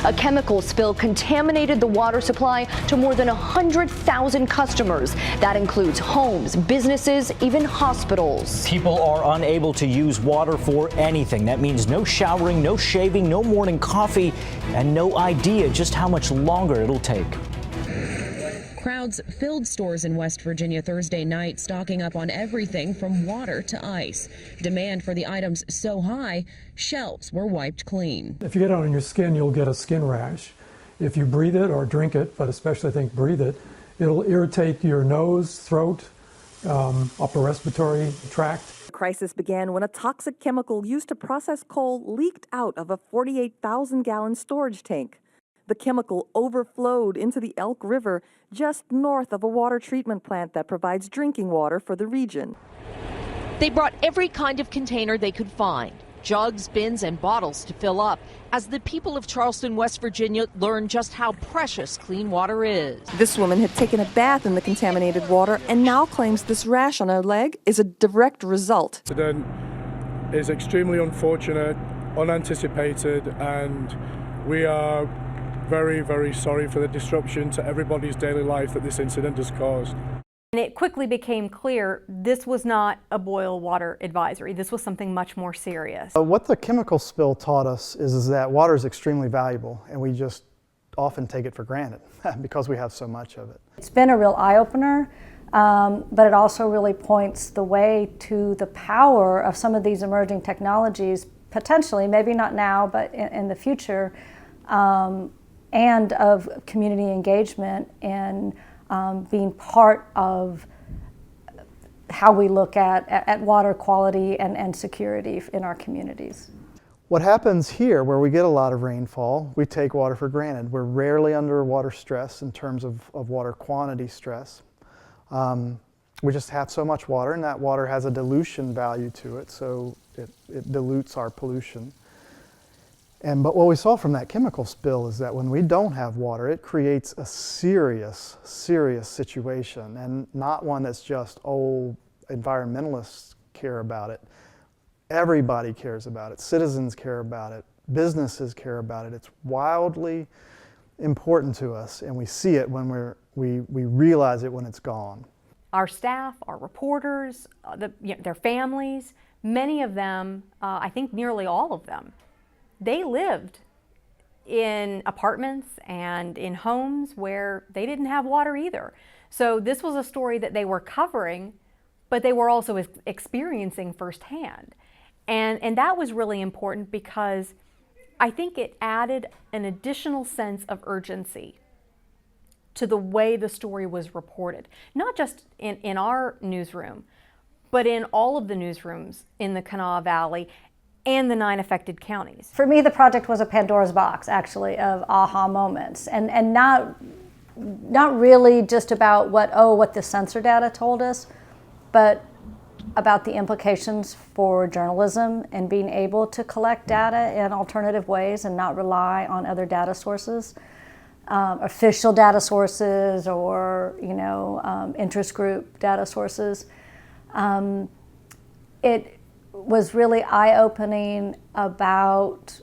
A chemical spill contaminated the water supply to more than 100,000 customers. That includes homes, businesses, even hospitals. People are unable to use water for anything. That means no showering, no shaving, no morning coffee, and no idea just how much longer it'll take. Crowds filled stores in West Virginia Thursday night, stocking up on everything from water to ice. Demand for the items so high, shelves were wiped clean. If you get it on your skin, you'll get a skin rash. If you breathe it or drink it, but especially I think breathe it, it'll irritate your nose, throat, upper respiratory tract. The crisis began when a toxic chemical used to process coal leaked out of a 48,000-gallon storage tank. The chemical overflowed into the Elk River just north of a water treatment plant that provides drinking water for the region. They brought every kind of container they could find, jugs, bins, and bottles to fill up, as the people of Charleston, West Virginia learned just how precious clean water is. This woman had taken a bath in the contaminated water and now claims this rash on her leg is a direct result. The incident is extremely unfortunate, unanticipated, and we are very, very sorry for the disruption to everybody's daily life that this incident has caused. And it quickly became clear this was not a boil water advisory. This was something much more serious. What the chemical spill taught us is that water is extremely valuable, and we just often take it for granted because we have so much of it. It's been a real eye-opener, but it also really points the way to the power of some of these emerging technologies, potentially, maybe not now, but in the future, and of community engagement and being part of how we look at water quality and security in our communities. What happens here, where we get a lot of rainfall, we take water for granted. We're rarely under water stress in terms of water quantity stress. We just have so much water, and that water has a dilution value to it, so it dilutes our pollution. But what we saw from that chemical spill is that when we don't have water, it creates a serious, serious situation, and not one that's just, oh, environmentalists care about it. Everybody cares about it. Citizens care about it. Businesses care about it. It's wildly important to us, and we see it when we realize it when it's gone. Our staff, our reporters, their families, many of them, I think nearly all of them, they lived in apartments and in homes where they didn't have water either. So this was a story that they were covering, but they were also experiencing firsthand. And that was really important because I think it added an additional sense of urgency to the way the story was reported. Not just in our newsroom, but in all of the newsrooms in the Kanawha Valley and the 9 affected counties. For me, the project was a Pandora's box, actually, of aha moments, and not really just about what the sensor data told us, but about the implications for journalism and being able to collect data in alternative ways and not rely on other data sources, official data sources or interest group data sources. It was really eye-opening about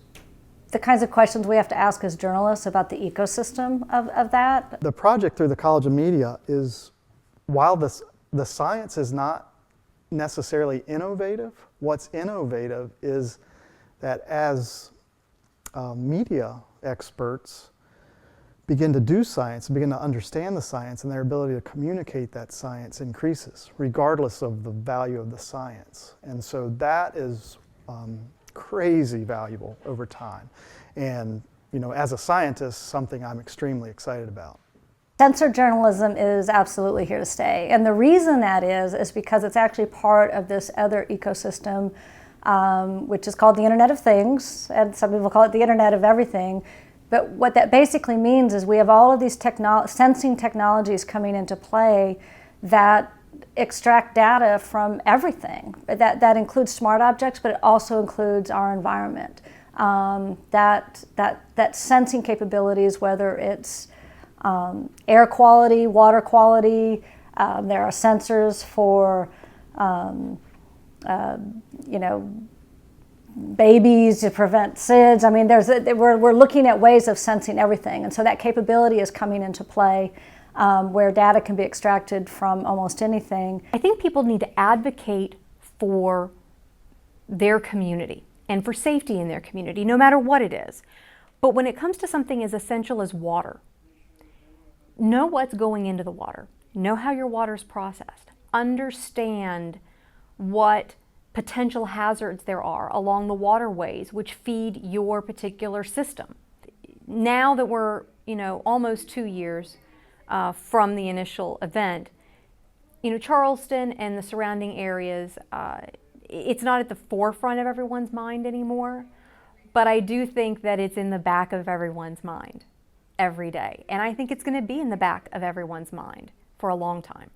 the kinds of questions we have to ask as journalists about the ecosystem of that. The project through the College of Media is, while the science is not necessarily innovative, what's innovative is that as media experts begin to do science and begin to understand the science, and their ability to communicate that science increases, regardless of the value of the science. And so that is crazy valuable over time. And as a scientist, something I'm extremely excited about. Sensor journalism is absolutely here to stay. And the reason that is because it's actually part of this other ecosystem, which is called the Internet of Things, and some people call it the Internet of Everything. But what that basically means is we have all of these sensing technologies coming into play that extract data from everything. That includes smart objects, but it also includes our environment. That sensing capabilities, whether it's air quality, water quality, there are sensors for babies, to prevent SIDS. I mean, we're looking at ways of sensing everything. And so that capability is coming into play where data can be extracted from almost anything. I think people need to advocate for their community and for safety in their community, no matter what it is. But when it comes to something as essential as water, know what's going into the water. Know how your water's processed. Understand what potential hazards there are along the waterways which feed your particular system. Now that we're, almost 2 years from the initial event, Charleston and the surrounding areas, it's not at the forefront of everyone's mind anymore, but I do think that it's in the back of everyone's mind every day. And I think it's going to be in the back of everyone's mind for a long time.